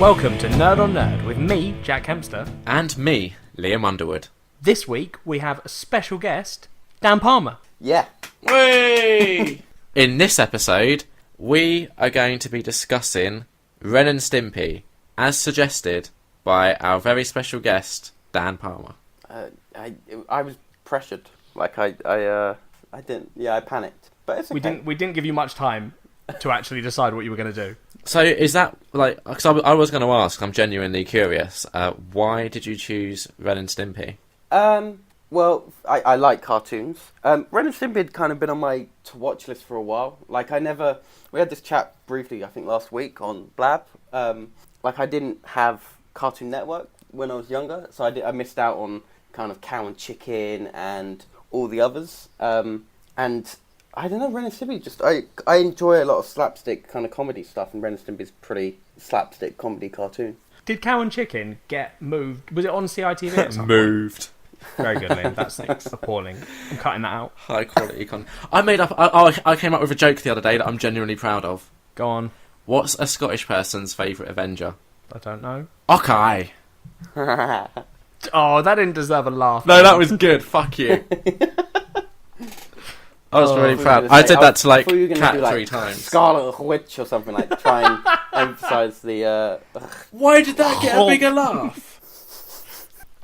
Welcome to Nerd on Nerd with me, Jack Kempster. And me, Liam Underwood. This week we have a special guest, Dan Palmer. Yeah. Whee! In this episode, we are going to be discussing Ren and Stimpy, as suggested by our very special guest, Dan Palmer. I was pressured. Like I didn't. Yeah, I panicked. But it's okay. We didn't give you much time to actually decide what you were going to do. So is that, like, because I was going to ask, I'm genuinely curious, why did you choose Ren and Stimpy? Well, I like cartoons. Ren and Stimpy had kind of been on my to-watch list for a while. Like, we had this chat briefly, I think, last week on Blab. Like, I didn't have Cartoon Network when I was younger, so I missed out on kind of Cow and Chicken and all the others. And I don't know, Ren and Stimpy, I enjoy a lot of slapstick kind of comedy stuff, and Ren and Stimpy's pretty slapstick comedy cartoon. Did Cow and Chicken get moved? Was it on CITV at some Moved. point? Very good, Liam. That's appalling. I'm cutting that out. High quality content. I came up with a joke the other day that I'm genuinely proud of. Go on. What's a Scottish person's favourite Avenger? I don't know. Okay. Oh, that didn't deserve a laugh. No, that was good. Fuck you. I was really proud. I did that to, like, Cat do, 3 times. Scarlet Witch or something, like, try and emphasise the... Why did that get a bigger laugh?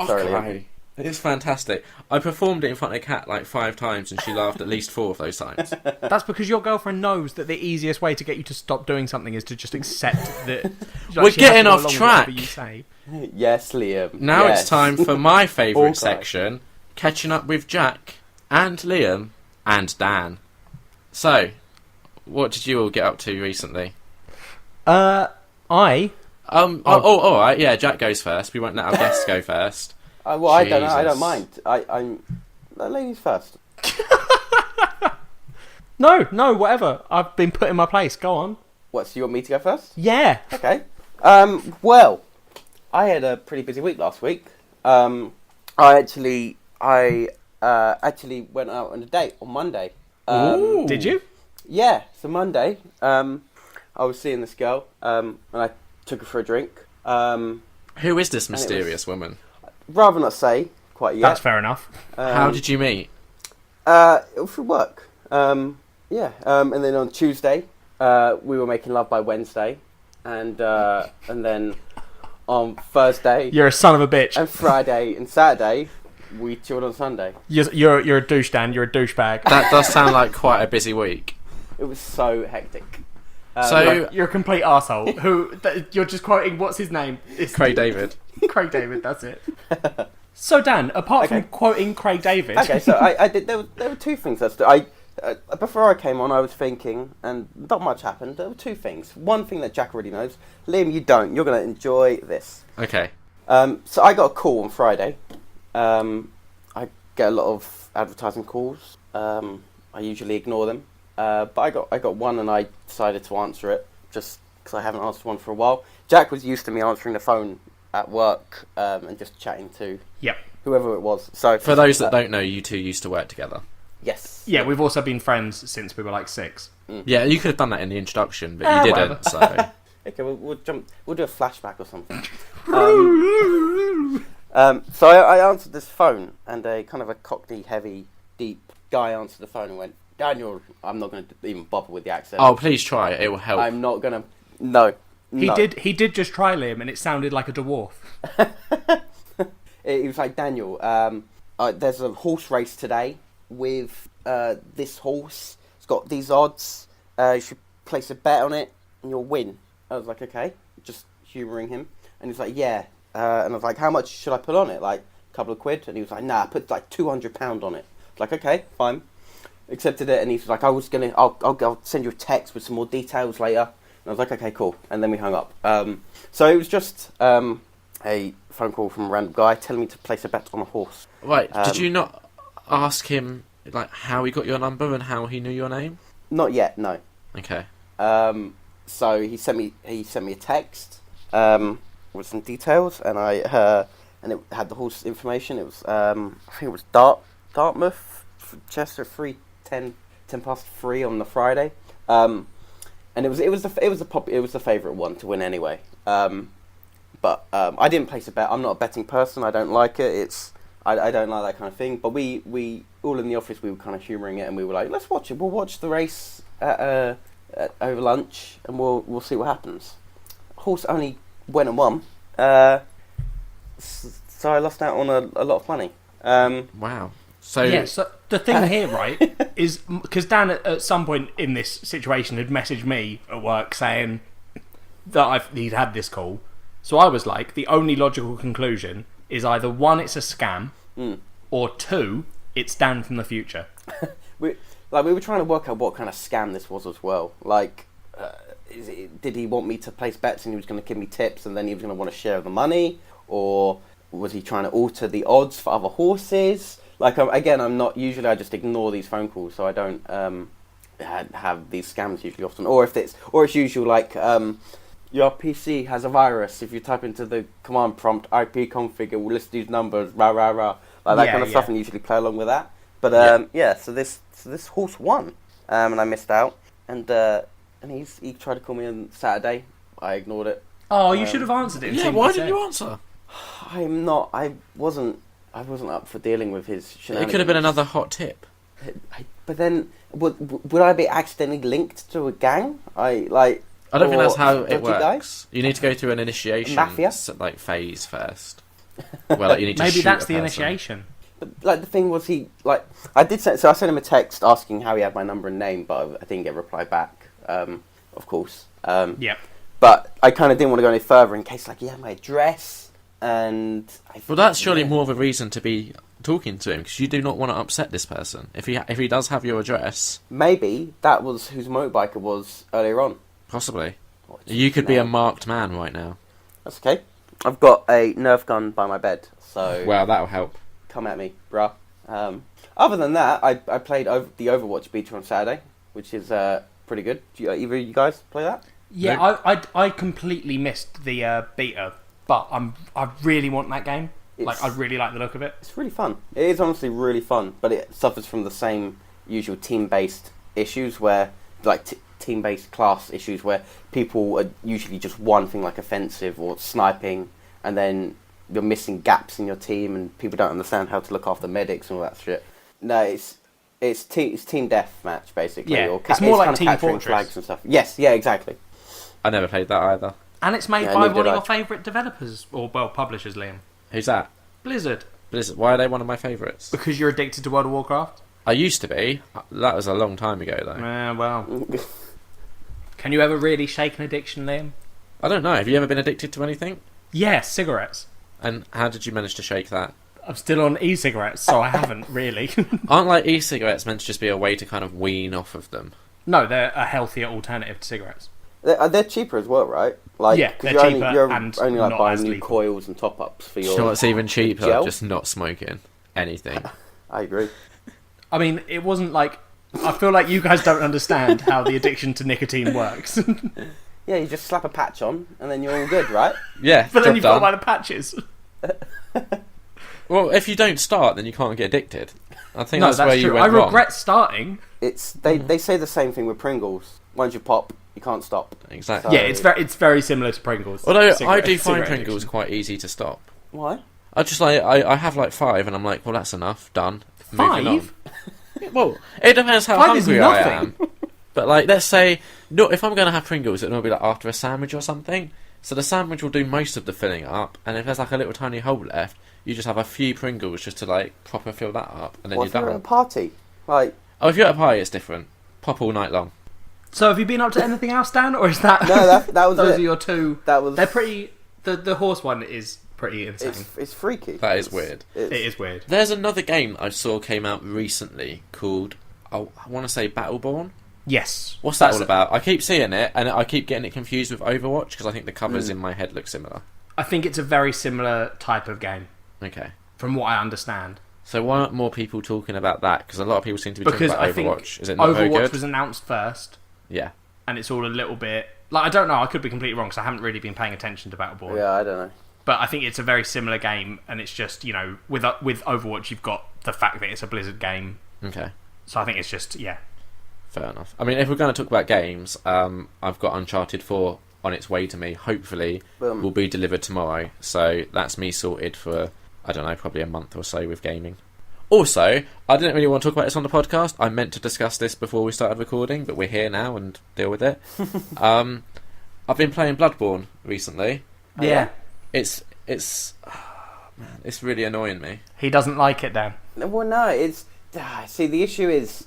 Sorry, Okay. It's fantastic. I performed it in front of Cat like 5 times and she laughed at least 4 of those times. That's because your girlfriend knows that the easiest way to get you to stop doing something is to just accept that... We're getting off track. You say. Yes, Liam. Now yes. it's time for my favourite Okay. section, catching up with Jack and Liam and Dan. So, what did you all get up to recently? I... All right, yeah, Jack goes first. We won't let our guests go first. Well, I don't know. I Jesus. don't mind. I'm... Ladies first. No, whatever. I've been put in my place. Go on. What, so you want me to go first? Yeah. Okay. Well, I had a pretty busy week last week. I actually went out on a date on Monday. Ooh. Did you? Yeah, so Monday, I was seeing this girl, and I took her for a drink. Who is this mysterious woman? Rather not say quite yet. That's fair enough. How did you meet? It was for work. And then on Tuesday, we were making love by Wednesday, and then on Thursday, You're a son of a bitch. and Friday and Saturday, we chilled on Sunday. You're a douche, Dan. You're a douchebag. That does sound like quite a busy week. It was so hectic. So, You're a complete arsehole. You're just quoting, what's his name? It's Craig David. Craig David, that's it. So, Dan, apart from quoting Craig David... Okay, so I did. There were two things. Before I came on, I was thinking, and not much happened. There were two things. One thing that Jack already knows. Liam, you don't. You're going to enjoy this. Okay. So I got a call on Friday. I get a lot of advertising calls. I usually ignore them. But I got one, and I decided to answer it just because I haven't answered one for a while. Jack was used to me answering the phone at work and just chatting to whoever it was. So For those that don't know, you two used to work together. yes, Yeah, we've also been friends since we were like 6. Yeah, you could have done that in the introduction, but you didn't, so... okay, we'll jump. We'll do a flashback or something. So I answered this phone, and a kind of a Cockney, heavy, deep guy answered the phone and went, "Daniel, I'm not going to even bother with the accent. Oh, please try it. It will help. I'm not going to. No." He did just try Liam, and it sounded like a dwarf. He was like, "Daniel, there's a horse race today with this horse. It's got these odds. You should place a bet on it, and you'll win." I was like, "Okay," just humouring him. And he's like, "Yeah." And I was like, "How much should I put on it? Like a couple of quid?" And he was like, "Nah, put like £200 on it." I was like, "Okay, fine." Accepted it, and he was like, I'll send you a text with some more details later. And I was like, "Okay, cool." And then we hung up. So it was just a phone call from a random guy telling me to place a bet on a horse. Wait, did you not ask him like how he got your number and how he knew your name? Not yet, no. Okay. So he sent me a text with some details, and and it had the horse information. It was I think it was Dartmouth, Chester 10:10 on the Friday. And it was the favourite one to win anyway. But I didn't place a bet. I'm not a betting person. I don't like it. I don't like that kind of thing. But we all in the office, we were kind of humouring it, and we were like, let's watch it. We'll watch the race over lunch, and we'll see what happens. Horse only went and won. So I lost out on a lot of money. Wow. So the thing here, right, is because Dan at some point in this situation had messaged me at work saying that he'd had this call. So I was like, the only logical conclusion is either 1, it's a scam, or 2, it's Dan from the future. we were trying to work out what kind of scam this was as well. Like, did he want me to place bets and he was going to give me tips and then he was going to want to share the money? Or was he trying to alter the odds for other horses? Like, again, I'm not... Usually I just ignore these phone calls, so I don't have these scams usually often. Or it's usual, like, your PC has a virus. If you type into the command prompt, IP config, it will list these numbers, rah, rah, rah. Like that kind of stuff, and usually play along with that. But, so this horse won, and I missed out. And he tried to call me on Saturday. I ignored it. Oh, you should have answered it. Yeah, why didn't you answer? I wasn't up for dealing with his shenanigans. It could have been another hot tip. But then, would I be accidentally linked to a gang? I don't think that's how it works. Guys? You need to go through an initiation Mafia? phase first. Well, you need to maybe shoot that's a the person. initiation. But, the thing was, I sent him a text asking how he had my number and name, but I didn't get a reply back. Of course. Yep. But I kind of didn't want to go any further in case, he had my address, and... Well, that's surely more of a reason to be talking to him, because you do not want to upset this person. If he does have your address... Maybe that was whose motorbike it was earlier on. Possibly. You could be a marked man right now. That's okay. I've got a Nerf gun by my bed, so... Well, that'll help. Come at me, bruh. Other than that, I played the Overwatch beta on Saturday, which is pretty good. Do either of you guys play that? Yeah, Nope. I completely missed the beta, but I really want that game. I really like the look of it. It's really fun. It is honestly really fun, but it suffers from the same usual team-based issues where, team-based class issues where people are usually just one thing, like offensive or sniping, and then you're missing gaps in your team, and people don't understand how to look after medics and all that shit. No, it's team deathmatch basically. Yeah, or it's more like kind of Team capturing Fortress. Flags and stuff. Yes, yeah, exactly. I never played that either. And it's made by one of your favourite developers, or publishers, Liam. Who's that? Blizzard. Blizzard. Why are they one of my favourites? Because you're addicted to World of Warcraft? I used to be. That was a long time ago, though. Well. Can you ever really shake an addiction, Liam? I don't know. Have you ever been addicted to anything? Yeah, cigarettes. And how did you manage to shake that? I'm still on e-cigarettes, so I haven't really. Aren't e-cigarettes meant to just be a way to kind of wean off of them? No, they're a healthier alternative to cigarettes. They're cheaper as well, right? Yeah, they're cheaper you're and only not buying as new lethal. coils and top-ups for your... You know what's even cheaper? gel? Just not smoking anything. I agree. I mean, it wasn't I feel like you guys don't understand how the addiction to nicotine works. Yeah, you just slap a patch on, and then you're all good, right? Yeah, But then job you've got to done. buy the patches. Well, if you don't start, then you can't get addicted. I think No, that's that's where you true. went I wrong. regret starting. They say the same thing with Pringles. Once you pop, you can't stop. Exactly. So- Yeah, it's very similar to Pringles. Although I Cigarette- do find cigarette Pringles addiction. quite easy to stop. Why? I just I have 5, and I'm like, well, that's enough. Done. Moving on. 5? Well, it depends how 5 is hungry I nothing. am. But let's say, no, if I'm going to have Pringles, it'll be after a sandwich or something. So the sandwich will do most of the filling up, and if there's a little tiny hole left, you just have a few Pringles just to proper fill that up, and then What you're if you're at a done. party? Oh, if you're at a party, it's different. Pop all night long. So have you been up to anything else, Dan? Or is that... No, that was Those it. are your two... That was... They're pretty... The horse one is pretty insane. It's freaky. That is weird. It is weird. There's another game I saw came out recently called, I want to say Battleborn. Yes. What's that all about? I keep seeing it, and I keep getting it confused with Overwatch, because I think the covers in my head look similar. I think it's a very similar type of game, Okay. from what I understand. So why aren't more people talking about that? Because a lot of people seem to be talking Because about I think Overwatch. Is it not very Overwatch good? was announced first, Yeah. and it's all a little bit... I don't know, I could be completely wrong, because I haven't really been paying attention to Battleborn. Yeah, I don't know. But I think it's a very similar game, and it's just, with Overwatch, you've got the fact that it's a Blizzard game. Okay. So I think it's just, Fair enough. I mean, if we're going to talk about games, I've got Uncharted 4 on its way to me. Hopefully, Boom. will be delivered tomorrow. So that's me sorted for, I don't know, probably a month or so with gaming. Also, I didn't really want to talk about this on the podcast. I meant to discuss this before we started recording, but we're here now and deal with it. I've been playing Bloodborne recently. Yeah. It's man, it's really annoying me. He doesn't like it, Dan. Well, no, it's... see, the issue is...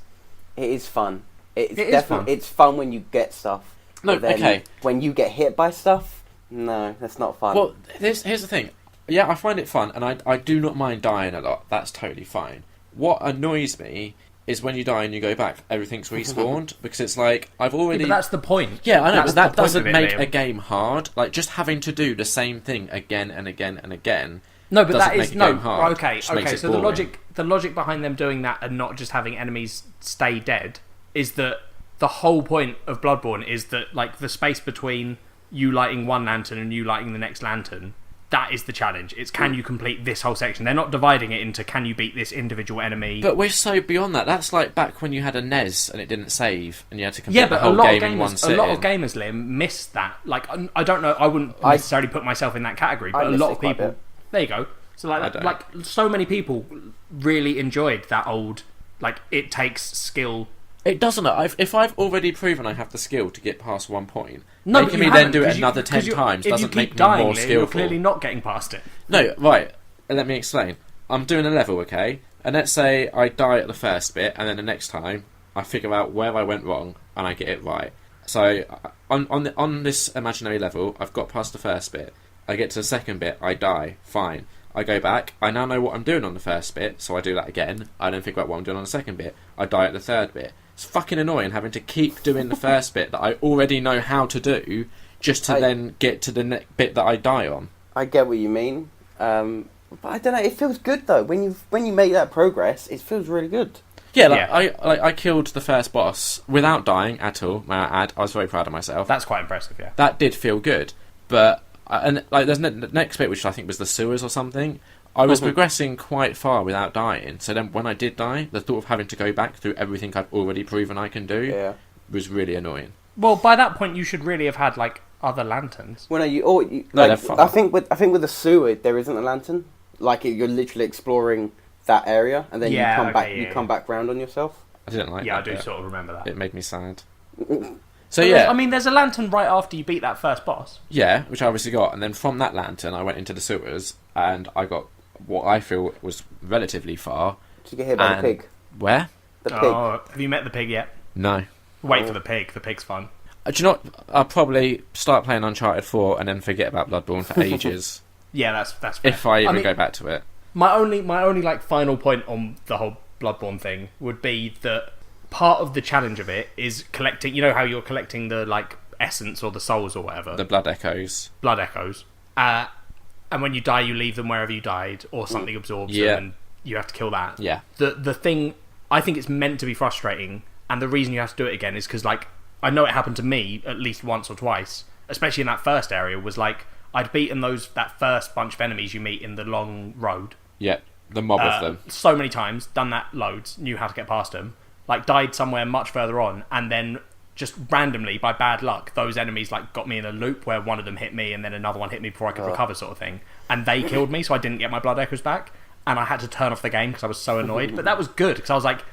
It is fun. It's It is definitely... fun. It's fun when you get stuff. No, But then okay. when you get hit by stuff, no, that's not fun. Well, here's the thing. Yeah, I find it fun, and I do not mind dying a lot. That's totally fine. What annoys me is when you die and you go back, everything's respawned, because it's like, I've already... Yeah, but that's the point. Yeah, I know, That's but that the point doesn't of it, make Liam. a game hard. Like, just having to do the same thing again and again and again... No, but doesn't that is make a no. game hard. Okay, Just makes okay. it So the boring. logic behind them doing that and not just having enemies stay dead is that the whole point of Bloodborne is that like the space between you lighting one lantern and you lighting the next lantern, that is the challenge. It's can you complete this whole section? They're not dividing it into can you beat this individual enemy. But we're so beyond that. That's like back when you had a NES and it didn't save and you had to complete yeah, the but a whole lot of game in one gamers, a sitting. lot of gamers, Liam, miss that. Like I don't know. I wouldn't necessarily put myself in that category, but I a missed lot it of quite a people. bit. There you go. So I like don't. like so many people really enjoyed that old like it takes skill. It doesn't. If I've already proven I have the skill to get past one point, No, but making you me then haven't, do it 'cause you- another 10 'cause you- times if doesn't you keep make me dying, more Liam, skillful. You're clearly not getting past it. No, right. Let me explain. I'm doing a level, okay? And let's say I die at the first bit, and then the next time I figure out where I went wrong and I get it right. So on this imaginary level, I've got past the first bit. I get to the second bit, I die. Fine. I go back. I now know what I'm doing on the first bit, so I do that again. I then figure out what I'm doing on the second bit. I die at the third bit. It's fucking annoying having to keep doing the first bit that I already know how to do, just to then get to the bit that I die on. I get what you mean. But I don't know. It feels good though. When you make that progress, it feels really good. Yeah, I killed the first boss without dying at all. May I add, I was very proud of myself. That's quite impressive. Yeah. That did feel good, but and like there's the next bit, which I think was the sewers or something. I was progressing quite far without dying. So then, when I did die, the thought of having to go back through everything I've already proven I can do was really annoying. Well, by that point, you should really have had like other lanterns. Well, no, No, like, they're fun. I think with the sewer there isn't a lantern. Like you're literally exploring that area, and then Yeah, you come okay, back. yeah, You yeah. come back round on yourself. I didn't like Yeah, I that. do bit. sort of remember that. It made me sad. So So yeah, I mean, there's a lantern right after you beat that first boss. yeah, which I obviously got, and then from that lantern, I went into the sewers, and I got what I feel was relatively far. Did you get hit by the And- pig? Where? The pig. Oh, have you met the pig yet? No. Wait for the pig. The pig's fun. Do you know what? I'll probably start playing Uncharted 4 and then forget about Bloodborne for ages Yeah, that's fair. if I even mean, go back to it. My only like final point on the whole Bloodborne thing would be that part of the challenge of it is collecting. You know how you're collecting the like essence or the souls or whatever, The blood echoes. blood echoes, and when you die, you leave them wherever you died, or something absorbs Yeah. them, and you have to kill that. Yeah. The thing, I think it's meant to be frustrating, and the reason you have to do it again is because like I know it happened to me at least once or twice, especially in that first area. Was like I'd beaten that first bunch of enemies you meet in the long road. Yeah. The mob of them. So many times, done that loads, knew how to get past them, like died somewhere much further on, and then just randomly, by bad luck, those enemies like got me in a loop where one of them hit me and then another one hit me before I could recover, sort of thing, and they killed me, so I didn't get my blood echoes back, and I had to turn off the game because I was so annoyed. But that was good because I was like,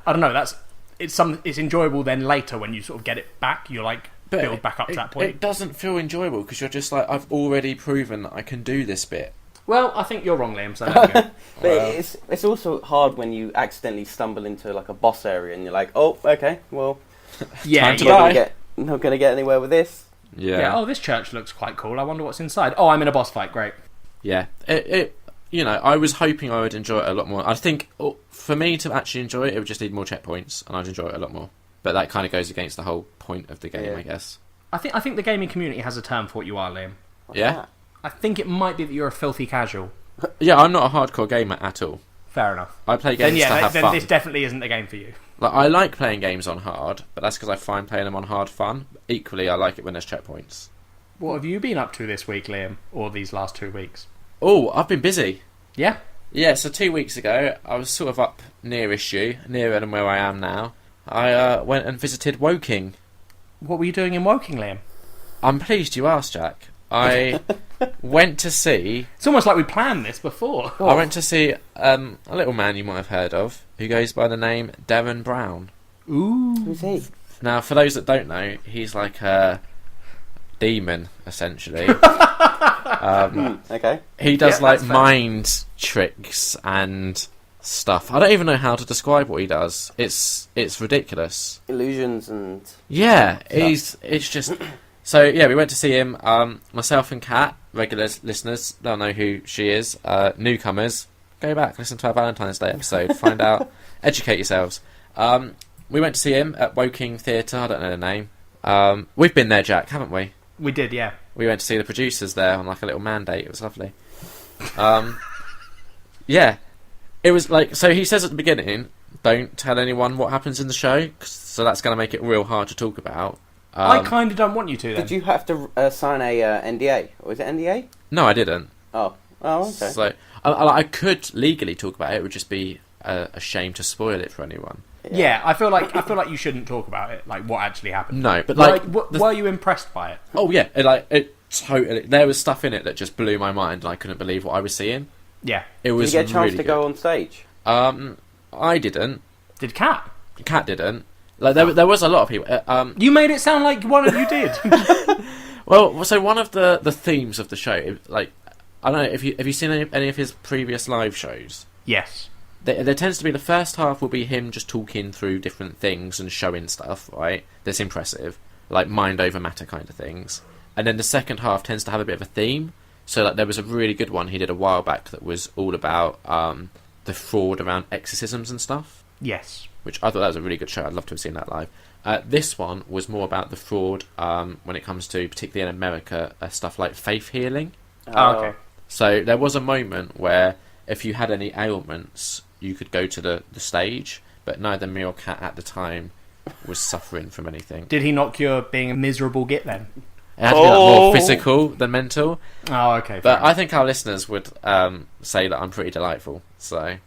I don't know, it's enjoyable. Then later when you sort of get it back, you're like build back up to that point. It doesn't feel enjoyable because you're just like, I've already proven that I can do this bit. Well, I think you're wrong, Liam. So there we go. But it's also hard when you accidentally stumble into like a boss area and you're like, oh, okay, well, Yeah, Time to yeah. die. not gonna get anywhere with this. Yeah. Oh, this church looks quite cool. I wonder what's inside. Oh, I'm in a boss fight. Great. Yeah. It you know, I was hoping I would enjoy it a lot more. I think for me to actually enjoy it, it would just need more checkpoints, and I'd enjoy it a lot more. But that kind of goes against the whole point of the game, Yeah. I guess. I think the gaming community has a term for what you are, Liam. What's Yeah? that? I think it might be that you're a filthy casual. Yeah, I'm not a hardcore gamer at all. Fair enough. I play Then games to have then fun. this definitely isn't the game for you. Like, I like playing games on hard, but that's because I find playing them on hard fun. Equally, I like it when there's checkpoints. What have you been up to this week, Liam, or these last 2 weeks? Oh, I've been busy. Yeah. Yeah, so 2 weeks ago, I was sort of up nearish you, nearer than where I am now. I went and visited Woking. What were you doing in Woking, Liam? I'm pleased you asked, Jack. I went to see... It's almost like we planned this before. I went to see a little man you might have heard of, who goes by the name Derren Brown. Ooh. Who's he? Now, for those that don't know, he's like a demon, essentially. Okay. He does Yeah, like that's fair. mind tricks and stuff. I don't even know how to describe what he does. It's ridiculous. Illusions and... Yeah, it's just... So, yeah, we went to see him. Myself and Kat, regular listeners, they'll know who she is. Newcomers, go back, listen to our Valentine's Day episode, find out, educate yourselves. We went to see him at Woking Theatre, I don't know the name. We've been there, Jack, haven't we? We did, yeah. We went to see the producers there on like a little mandate. It was lovely. Yeah. It was like... So he says at the beginning, don't tell anyone what happens in the show, so that's going to make it real hard to talk about. I kind of don't want you to, then. Did you have to sign a NDA? Or was it NDA? No, I didn't. Oh, okay. So I could legally talk about it. It would just be a shame to spoil it for anyone. Yeah, I feel like you shouldn't talk about it, like what actually happened. No, but were you impressed by it? Oh yeah, it totally. There was stuff in it that just blew my mind, and I couldn't believe what I was seeing. Yeah. It was. Did you get a chance really to good. go on stage? I didn't. Did Kat? Kat didn't. Like there was a lot of people. You made it sound like one of you did. Well, so one of the themes of the show, like I don't know if have you seen any of his previous live shows? Yes. There tends to be the first half will be him just talking through different things and showing stuff, right? That's impressive, like mind over matter kind of things. And then the second half tends to have a bit of a theme. So like there was a really good one he did a while back that was all about the fraud around exorcisms and stuff. Yes. Which I thought that was a really good show. I'd love to have seen that live. This one was more about the fraud when it comes to, particularly in America, stuff like faith healing. Oh, okay. So there was a moment where if you had any ailments, you could go to the stage, but neither me or Kat at the time was suffering from anything. Did he not cure being a miserable git then? It had to be like, more physical than mental. Oh, okay. But I think our listeners would say that I'm pretty delightful. So,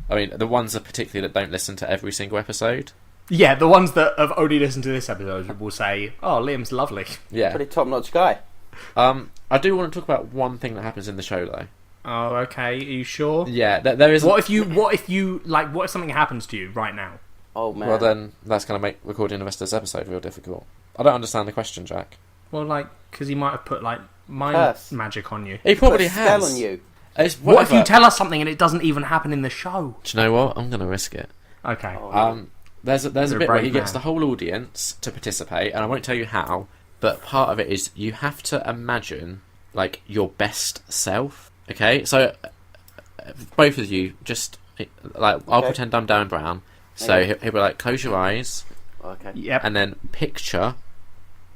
I mean, the ones that particularly that don't listen to every single episode. Yeah, the ones that have only listened to this episode will say, "Oh, Liam's lovely." Yeah. Pretty top-notch guy. I do want to talk about one thing that happens in the show, though. Oh, okay. Are you sure? Yeah, there is. What if something happens to you right now? Oh, man. Well, then that's going to make recording the rest of this episode real difficult. I don't understand the question, Jack. Well, like, because he might have put, like, mind Curse. magic on you. He probably Put a spell has. on you. It's What if you whatever. tell us something and it doesn't even happen in the show? Do you know what? I'm going to risk it. Okay. Oh, There's a You're a bit where brave he gets man. the whole audience to participate, and I won't tell you how, but part of it is you have to imagine, like, your best self. Okay? So, both of you, just, like, I'll Okay. pretend I'm Derren Brown. So Okay. he'll be like, close your eyes, Okay. Yep. and then picture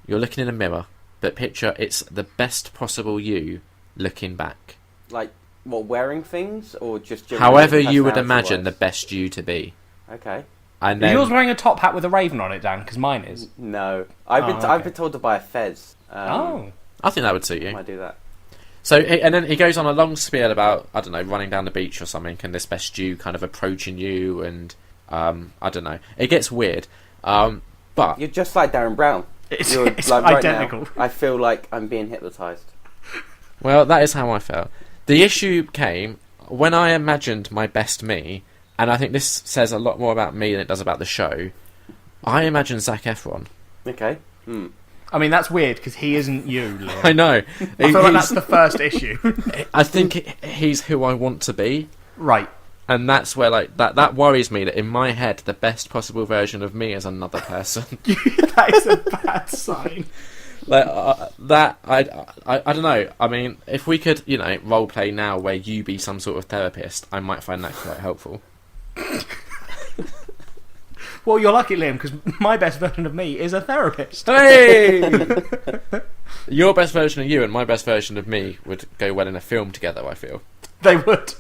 you're looking in a mirror, but picture it's the best possible you looking back. Like, what, wearing things? Or just... generally However you would personality-wise? imagine the best you to be. Okay. And Is then, yours wearing a top hat with a raven on it, Dan? Because mine is. No. I've been okay. told to buy a fez. Oh. I think that would suit I you. might do that. So, and then he goes on a long spiel about, I don't know, running down the beach or something, and this best you kind of approaching you, and I don't know. It gets weird. But You're just like Derren Brown. It's Right identical. now, I feel like I'm being hypnotised. well, that is how I felt. The issue came when I imagined my best me, and I think this says a lot more about me than it does about the show. I imagined Zac Efron. Okay. I mean, that's weird because he isn't you, Liam. I know. I feel like that's the first issue. I think he's who I want to be. Right. And that's where, like, that worries me, that in my head, the best possible version of me is another person. That is a bad sign. Like, I don't know. I mean, if we could, you know, role play now where you be some sort of therapist, I might find that quite helpful. Well, you're lucky, Liam, because my best version of me is a therapist. Hey! Your best version of you and my best version of me would go well in a film together, I feel. They would.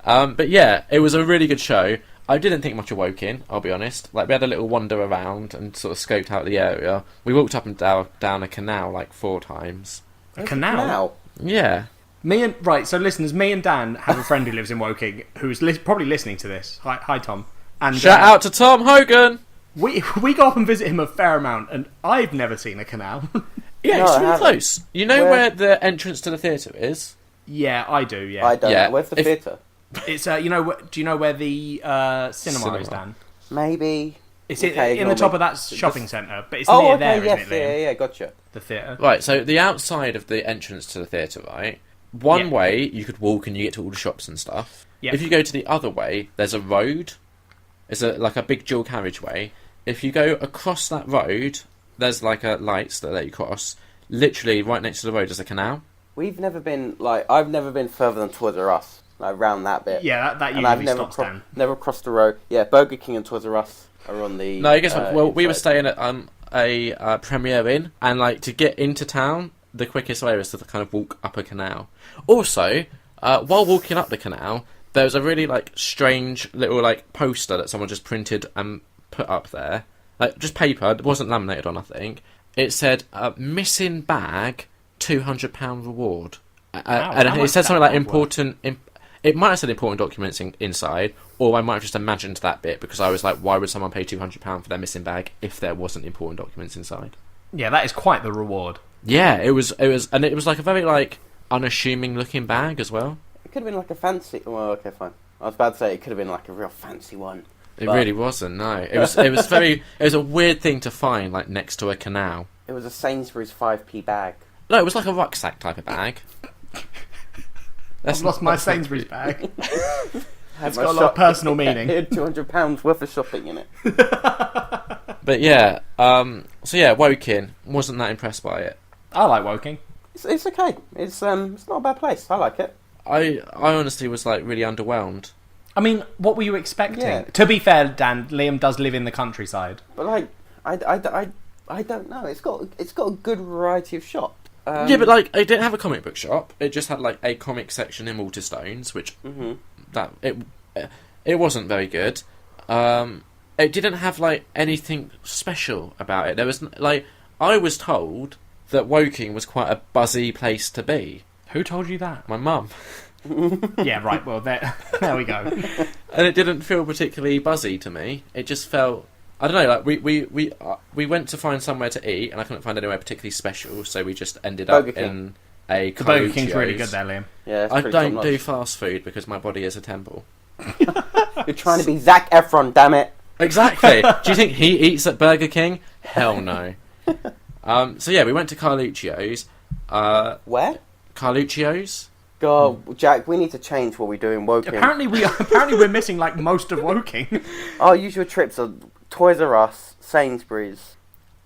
But yeah, it was a really good show. I didn't think much of Woking, I'll be honest. Like, we had a little wander around and sort of scoped out the area. We walked up and down a canal like 4 times. A canal? Yeah. So listeners, me and Dan have a friend who lives in Woking who's probably listening to this. Hi, Tom. And Shout out to Tom Hogan! We go up and visit him a fair amount, and I've never seen a canal. Yeah, No, it's I really haven't. close. You know where the entrance to the theatre is? Yeah, I do. Yeah, I don't Yeah, know. Where's the if- theatre? it's do you know where the cinema is, Dan? Maybe. It's Okay, in the ignore top me. of that shopping centre, but it's Oh, near okay, there, yes, isn't it, Liam? yeah, gotcha. The theatre. Right, so the outside of the entrance to the theatre, right? One Yeah. way, you could walk and you get to all the shops and stuff. Yep. If you go to the other way, there's a road. It's like a big dual carriageway. If you go across that road, there's like a lights that let you cross. Literally, right next to the road is a canal. I've never been further than Toys R Us, like around that bit. Yeah, that And I've usually never stops Dan. never crossed the road. Yeah, Burger King and Toys R Us are on the. No, I guess well, we were inside. staying at a Premier Inn, and like to get into town, the quickest way was to kind of walk up a canal. Also, while walking up the canal, there was a really like strange little like poster that someone just printed and put up there, like just paper. It wasn't laminated or nothing. It said missing bag, £200 reward, Wow, and how it much said that something like bag important. It might have said important documents inside, or I might have just imagined that bit because I was like, why would someone pay £200 for their missing bag if there wasn't important documents inside? Yeah, that is quite the reward. Yeah, it was, and it was like a very like unassuming looking bag as well. It could have been like a fancy. Well, okay, fine. I was about to say it could have been like a real fancy one. It But- really wasn't. No, it was very. It was a weird thing to find like next to a canal. It was a Sainsbury's 5p bag. No, it was like a rucksack type of bag. I've lost my Sainsbury's bag. It's got a lot of personal meaning. It had £200 worth of shopping in it. But yeah, so yeah, Woking wasn't that impressed by it. I like Woking. It's okay. It's not a bad place. I like it. I honestly was like really underwhelmed. I mean, what were you expecting? Yeah. To be fair, Dan, Liam does live in the countryside. But like, I don't know. It's got a good variety of shop. Yeah, but like it didn't have a comic book shop. It just had like a comic section in Waterstones, which that it wasn't very good. It didn't have like anything special about it. There was like I was told that Woking was quite a buzzy place to be. Who told you that? My mum. Yeah, right. Well, there we go. And it didn't feel particularly buzzy to me. It just felt, I don't know, like we went to find somewhere to eat, and I couldn't find anywhere particularly special, so we just ended Burger up King. in a The Burger King's Carluccio's. really good there, Liam. Yeah, it's I pretty don't top-notch. do fast food because my body is a temple. You're trying to be Zac Efron, damn it. Exactly. Do you think he eats at Burger King? Hell no. So yeah, we went to Carluccio's. Where? Carluccio's? God, Jack, we need to change what we do in Woking. Apparently we're missing like most of Woking. Our usual trips are Toys R Us, Sainsbury's,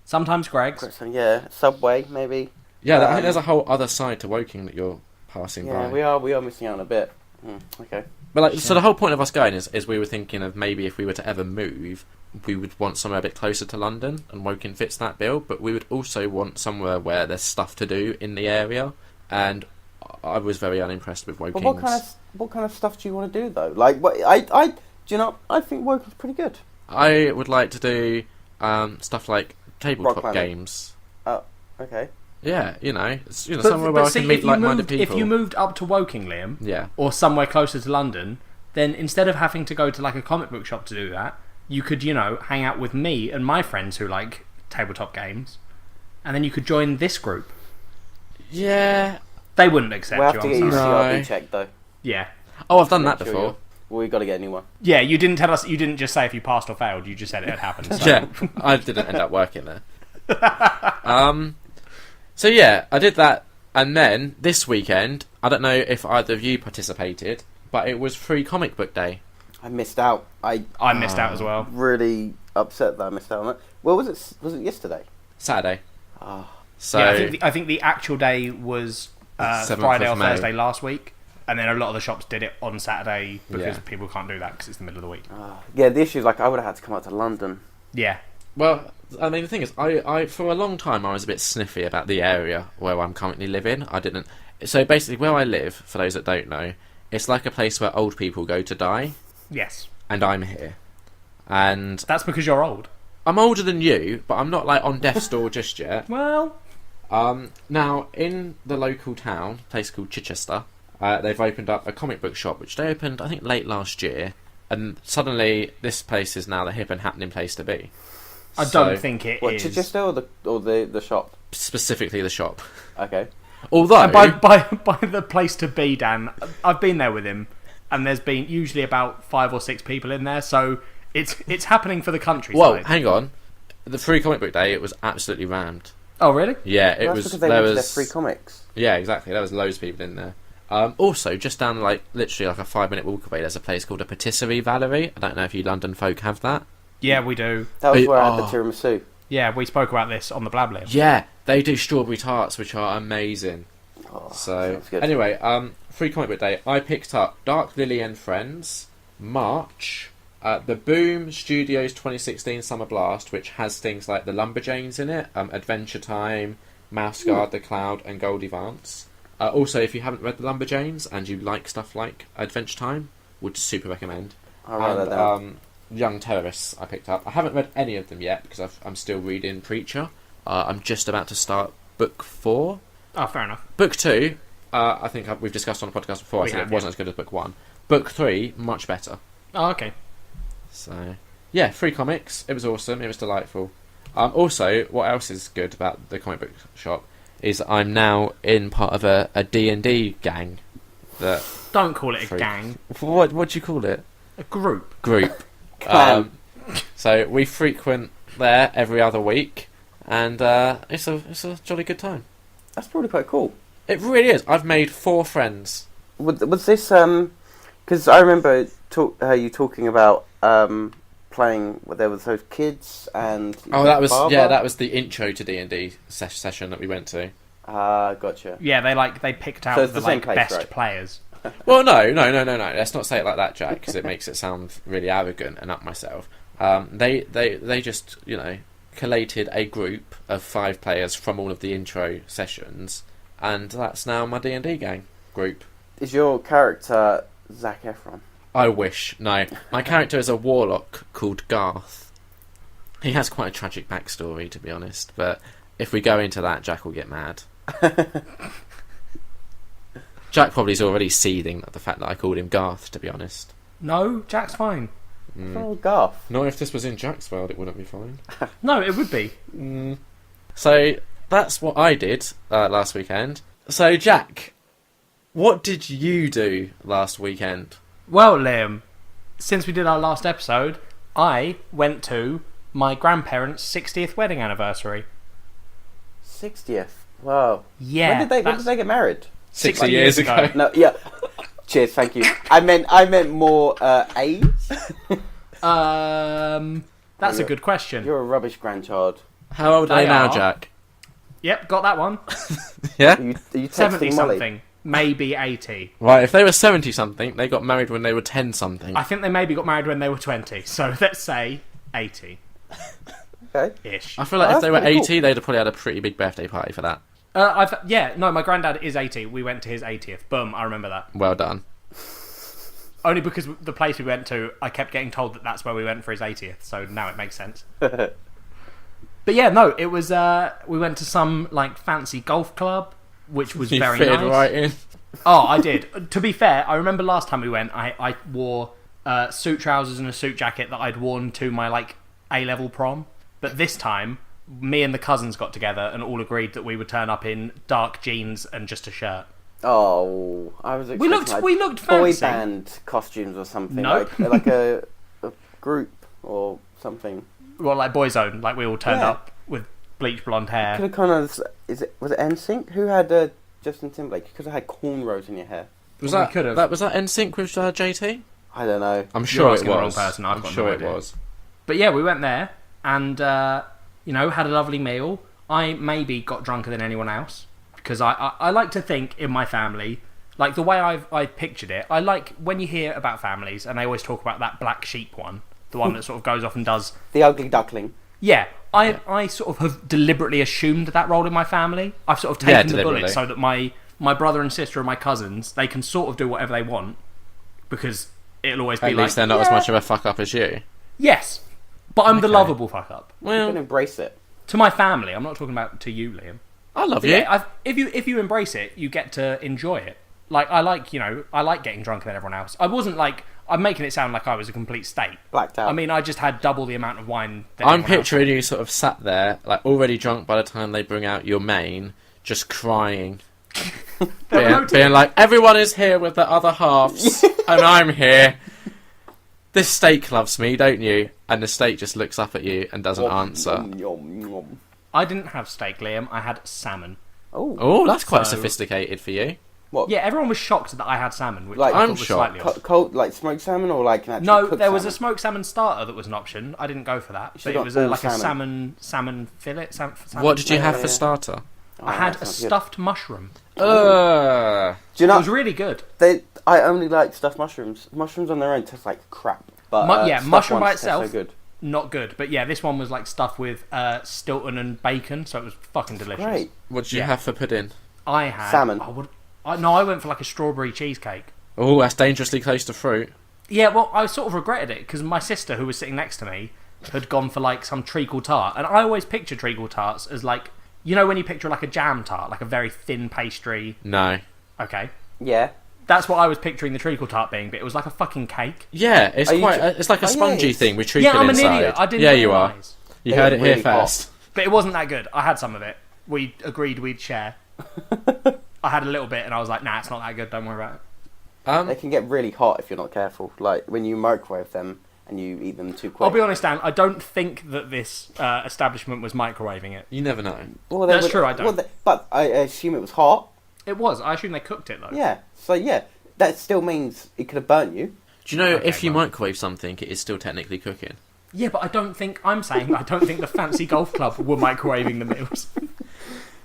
Sometimes Greg's. yeah, Subway, maybe. Yeah, I think there's a whole other side to Woking that you're passing Yeah, by. we are missing out on a bit. Okay. But like, so the whole point of us going is we were thinking of maybe if we were to ever move, we would want somewhere a bit closer to London, and Woking fits that bill. But we would also want somewhere where there's stuff to do in the area, and I was very unimpressed with Woking's. But what kind of stuff do you want to do though? Like, what I do you know? I think Woking's pretty good. I would like to do stuff like Rock tabletop climbing. games. Oh, okay. Yeah, somewhere where I see, can meet if you like-minded moved, people. if you moved up to Woking, Liam, Yeah. or somewhere closer to London, then instead of having to go to like a comic book shop to do that, you could, hang out with me and my friends who like tabletop games, and then you could join this group. Yeah. They wouldn't accept We'll you. have to I'm get your sorry. No. CRB checked though. Yeah, Oh, I've done Make that sure before. you're- Well, we got to get a new one. yeah. You didn't tell us. You didn't just say if you passed or failed. You just said it had happened. So. Yeah, I didn't end up working there. So yeah, I did that, and then this weekend, I don't know if either of you participated, but it was Free Comic Book Day. I missed out. I I missed out as well. really upset that I missed out on it. Well, was it? Was it yesterday? Saturday. Ah, So Yeah, I think the actual day was 7th Friday or of May. Thursday last week, and then a lot of the shops did it on Saturday because Yeah. people can't do that because it's the middle of the week. yeah. The issue is like I would have had to come out to London. Yeah, well, I mean, the thing is, I for a long time I was a bit sniffy about the area where I'm currently living. I didn't. So basically, where I live, for those that don't know, it's like a place where old people go to die, yes, and I'm here. And that's because you're old. I'm older than you, but I'm not like on death's door just yet. Well, Now, in the local town, a place called Chichester, they've opened up a comic book shop, which they opened, I think, late last year. And suddenly, this place is now the hip and happening place to be. I don't think it is. What, Chichester or the shop? Specifically the shop. Okay. Although... And by the place to be, Dan, I've been there with him, and there's been usually about 5 or 6 people in there, so it's happening for the countrriside. Well, hang on. The free comic book day, it was absolutely rammed. Oh, really? Yeah, it That's was... because they went to their free comics. Yeah, exactly. There was loads of people in there. Also, just down literally a 5-minute walk away, there's a place called a Patisserie Valerie. I don't know if you London folk have that. Yeah, we do. That was where I had the tiramisu. Yeah, we spoke about this on the Blab Lib. Yeah, they do strawberry tarts, which are amazing. Oh, So, sounds good. anyway, free comic book day. I picked up Dark Lily and Friends, March, the Boom Studios 2016 Summer Blast, which has things like the Lumberjanes in it, Adventure Time, Mouse Guard, The Cloud, and Goldie Vance. Also, if you haven't read the Lumberjanes and you like stuff like Adventure Time, would super recommend. I'll write that down. Young Terrorists I picked up. I haven't read any of them yet because I'm still reading Preacher. I'm just about to start book 4. Oh, fair enough. Book 2, I think we've discussed on the podcast before. I said it wasn't as good as book 1. Book 3, much better. Oh, okay. So, yeah, free comics. It was awesome. It was delightful. Also, what else is good about the comic book shop is I'm now in part of a D&D gang. Don't call it a gang. What do you call it? A group. Group. So we frequent there every other week, and it's a jolly good time. That's probably quite cool. It really is. I've made 4 friends. Was this because I remember you talking about playing. There was those kids and that was Barbara? that was the intro to D&D session that we went to. Gotcha. Yeah, they picked out So it's the the same place, best right? players. Well, no. Let's not say it like that, Jack, because it makes it sound really arrogant and up myself. They just collated a group of 5 players from all of the intro sessions, and that's now my D&D gang group. Is your character Zac Efron? I wish. No, my character is a warlock called Garth. He has quite a tragic backstory, to be honest, but if we go into that, Jack will get mad. Jack probably is already seething at the fact that I called him Garth, to be honest. No, Jack's fine. Oh, Garth. Not if this was in Jack's world, it wouldn't be fine. No, it would be. So, that's what I did last weekend. So, Jack, what did you do last weekend? Well, Liam, since we did our last episode, I went to my grandparents' 60th wedding anniversary. 60th. Wow. Yeah. When did they get married? 60 years ago. No. Yeah. Cheers. Thank you. I meant more age. That's a good question. You're a rubbish grandchild. How old are they now, Jack? Yep, got that one. Yeah? Are you texting 70 Molly? something, maybe 80. Right, if they were 70 something, they got married when they were 10 something. I think they maybe got married when they were 20, so let's say 80. Okay. Ish. I feel like Oh, if they were that's pretty 80, they'd have probably had a pretty big birthday party for that. My granddad is 80. We went to his 80th. Boom, I remember that. Well done. Only because the place we went to, I kept getting told that that's where we went for his 80th, so now it makes sense. But yeah, no, it was, we went to some, fancy golf club, which was very fitted nice. right in. Oh, I did. To be fair, I remember last time we went, I wore suit trousers and a suit jacket that I'd worn to my, A-level prom. But this time, me and the cousins got together and all agreed that we would turn up in dark jeans and just a shirt. Oh, I was expecting We looked boy fancy. band costumes or something. Nope. Like a group or something. Well, like Boyzone, we all turned Yeah. up with bleach blonde hair. Could have kind of. Was it NSYNC? Who had Justin Timberlake? You could have had cornrows in your hair. Was Well, we that could've. was that NSYNC with JT? I don't know. I'm sure it asking the wrong was. person, I've I'm got sure no it idea. was. But yeah, we went there and, had a lovely meal. I maybe got drunker than anyone else because I like to think in my family, the way I pictured it, I like when you hear about families and they always talk about that black sheep one, the one that sort of goes off and does... The ugly duckling. Yeah, I sort of have deliberately assumed that role in my family. I've sort of taken the bullet so that my brother and sister and my cousins, they can sort of do whatever they want because it'll always be At least they're not as much of a fuck up as you. Yes, but I'm the lovable fuck up. You can embrace it. To my family, I'm not talking about to you, Liam. I love But you. yeah, if you embrace it, you get to enjoy it. I like getting drunker than everyone else. I wasn't I'm making it sound like I was a complete state. Blacked out. I mean, I just had double the amount of wine. That I'm everyone else picturing you sort of sat there, like already drunk by the time they bring out your main, just crying. being like, everyone is here with the other halves, and I'm here. This steak loves me, don't you? And the steak just looks up at you and doesn't answer. I didn't have steak, Liam. I had salmon. Oh, that's quite So- sophisticated for you. What? Yeah, everyone was shocked that I had salmon, which Like- I thought I'm was shocked. slightly odd. Cold, like smoked salmon, or like an actual No, cooked there was a salmon? smoked salmon starter that was an option. I didn't go for that. You But got it was all like a salmon. salmon fillet. Salmon What did you have Yeah, for yeah. starter? Oh, I had that a sounds good. stuffed mushroom. Do you It know? was really good. I only like stuffed mushrooms. Mushrooms on their own taste like crap. But Yeah, stuffed mushroom by ones taste itself. so good. Not good. But yeah, this one was like stuffed with Stilton and bacon, so it was fucking delicious. Great. What did you Yeah. have for pudding? I had Salmon. No, I went for like a strawberry cheesecake. Oh, that's dangerously close to fruit. Yeah, well, I sort of regretted it because my sister, who was sitting next to me, had gone for like some treacle tart, and I always picture treacle tarts as like, you know, when you picture like a jam tart, like a very thin pastry. No. Okay, Yeah. that's what I was picturing the treacle tart being, but it was like a fucking cake. Yeah, it's Are you quite. ju- It's like a Oh, yeah, spongy it's- thing with treacle Yeah, I'm inside. an idiot. I didn't yeah, realise. you are. You They heard were it here really hot. first. But it wasn't that good. I had some of it. We agreed we'd share. I had a little bit, and I was like, "Nah, it's not that good. Don't worry about it." They can get really hot if you're not careful. Like when you microwave them and you eat them too quick. I'll be honest, Dan. I don't think that this establishment was microwaving it. You never know. Well, That's true, I don't. But I assume it was hot. It was. I assume they cooked it though. Yeah. So yeah, that still means it could have burnt you. Do you know Okay, if you well. microwave something, it is still technically cooking? Yeah, but I don't think I don't think the fancy golf club were microwaving the meals.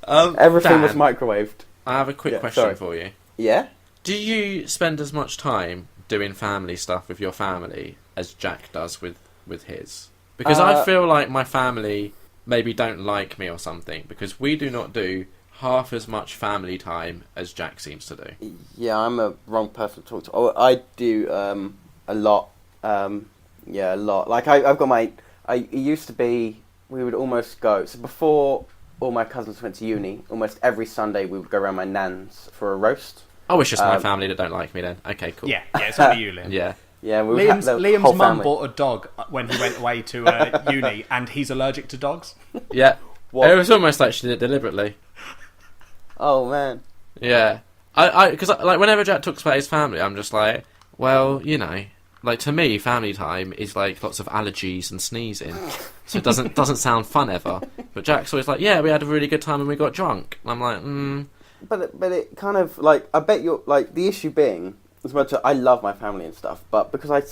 Everything was Dan, microwaved. I have a quick Yeah, question sorry. for you. Yeah. Do you spend as much time doing family stuff with your family as Jack does with his? Because I feel like my family maybe don't like me or something, because we do not do half as much family time as Jack seems to do. Yeah, I'm a wrong person to talk to. Oh, I do a lot. Yeah, a lot. Like I've got my. It used to be we would almost go. So before all my cousins went to uni, almost every Sunday we would go around my nan's for a roast. Oh, it's just my family that don't like me then. Okay, cool. Yeah, it's only you, Liam. Yeah. Yeah, we would have the Liam's whole mum family. bought a dog when he went away to uni, and he's allergic to dogs. Yeah. What? It was almost like she did it deliberately. Oh man. Yeah. Because like whenever Jack talks about his family, I'm just like, well, you know, like to me, family time is like lots of allergies and sneezing, so it doesn't sound fun ever. But Jack's always like, yeah, we had a really good time and we got drunk. And I'm like, But it kind of like I bet you're like the issue being as much as I love my family and stuff, but because I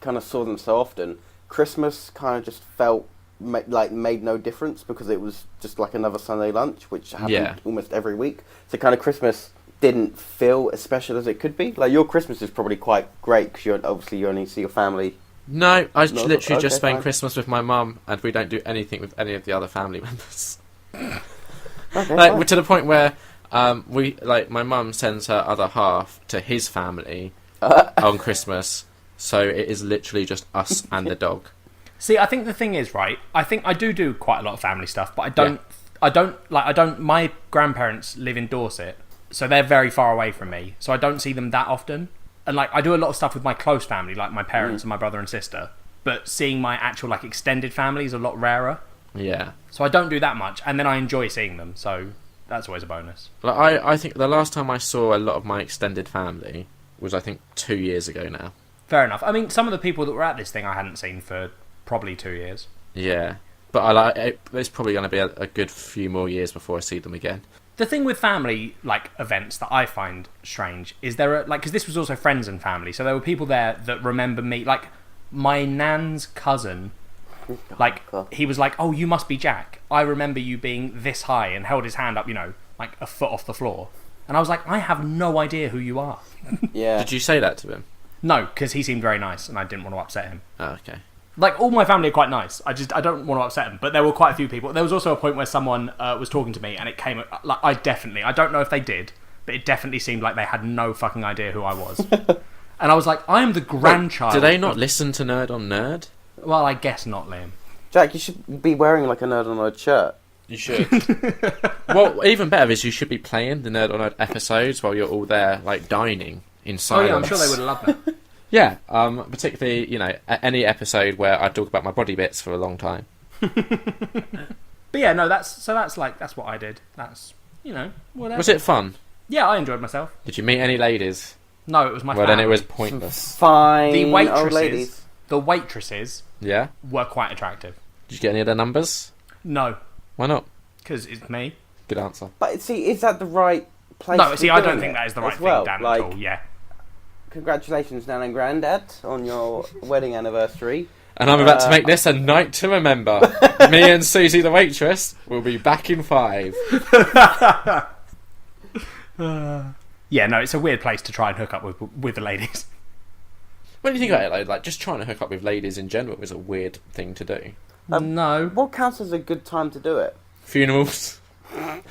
kind of saw them so often, Christmas kind of just felt made no difference because it was just like another Sunday lunch, which happened almost every week. So kind of Christmas didn't feel as special as it could be. Like your Christmas is probably quite great because you only see your family. no, I No, literally okay, just spend fine. Christmas with my mum, and we don't do anything with any of the other family members. Okay, Like fine. to the point where we like my mum sends her other half to his family on Christmas, so it is literally just us and the dog. See, I think the thing is, right, I think I do quite a lot of family stuff, but I don't, my grandparents live in Dorset, so they're very far away from me, so I don't see them that often. And, like, I do a lot of stuff with my close family, like my parents and my brother and sister, but seeing my actual, like, extended family is a lot rarer. Yeah. So I don't do that much, and then I enjoy seeing them, so that's always a bonus. Like I think the last time I saw a lot of my extended family was I think 2 years ago now. Fair enough. I mean, some of the people that were at this thing I hadn't seen for probably 2 years. Yeah. But it's probably going to be a good few more years before I see them again. The thing with family, like, events that I find strange is there are, like, because this was also friends and family, so there were people there that remember me, like, my nan's cousin, like, he was like, oh, you must be Jack. I remember you being this high, and held his hand up, you know, like a foot off the floor. And I was like, I have no idea who you are. Yeah. Did you say that to him? No, because he seemed very nice, and I didn't want to upset him. Oh, okay. Like, all my family are quite nice. I don't want to upset them. But there were quite a few people. There was also a point where someone was talking to me, and it came... Like, I don't know if they did, but it definitely seemed like they had no fucking idea who I was. And I was like, I am the grandchild... Do they not listen to Nerd on Nerd? Well, I guess not, Liam. Jack, you should be wearing like a Nerd on Nerd shirt. You should. Well, even better is you should be playing the Nerd on Nerd episodes while you're all there, like, dining in Oh, silence. yeah, I'm sure they would have loved that. Yeah, particularly, any episode where I talk about my body bits for a long time. But yeah, no, that's what I did. That's, whatever. Was it fun? Yeah, I enjoyed myself. Did you meet any ladies? No, it was my Well, family. then it was pointless. Fine. The old ladies. waitresses Yeah? were quite attractive. Did you get any of their numbers? No, Why not? because it's me. Good answer. But see, is that the right place? No, to see, be I don't doing think it that is the right as well? thing, Dan, Like, at all. Yeah. congratulations, Nan and Grandad, on your wedding anniversary. And I'm about to make this a night to remember. Me and Susie the waitress will be back in 5. Yeah, no, it's a weird place to try and hook up with the ladies. What do you think about it, though? Like, just trying to hook up with ladies in general is a weird thing to do. No. What counts as a good time to do it? Funerals. But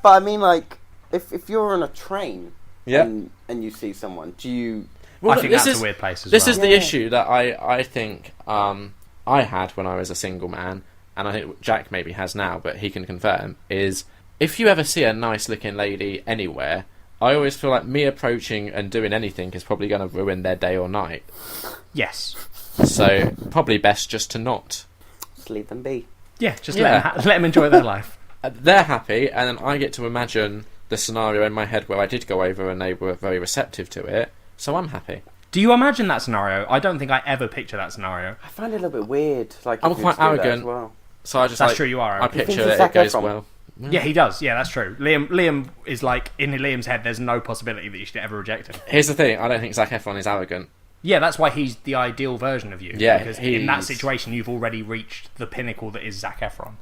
I mean, like, if you're on a train Yeah. and you see someone, do you... I think that's a weird place as This well. is the Yeah. issue that I think I had when I was a single man, and I think Jack maybe has now, but he can confirm, is if you ever see a nice-looking lady anywhere, I always feel like me approaching and doing anything is probably going to ruin their day or night. Yes. So, probably best just to not. Just leave them be. Yeah, just Yeah. let them enjoy their life. They're happy, and then I get to imagine the scenario in my head where I did go over and they were very receptive to it, so I'm happy. Do you imagine that scenario? I don't think I ever picture that scenario. I find it a little bit weird. Like, I'm if you quite were to do that as arrogant. well. So I just That's true, you are. I Okay. picture Think of that it Zac goes Efron. well. Yeah, he does. Yeah, that's true. Liam is like, in Liam's head, there's no possibility that you should ever reject him. Here's the thing, I don't think Zac Efron is arrogant. Yeah, that's why he's the ideal version of you. Yeah, because in that he's- situation, you've already reached the pinnacle that is Zac Efron.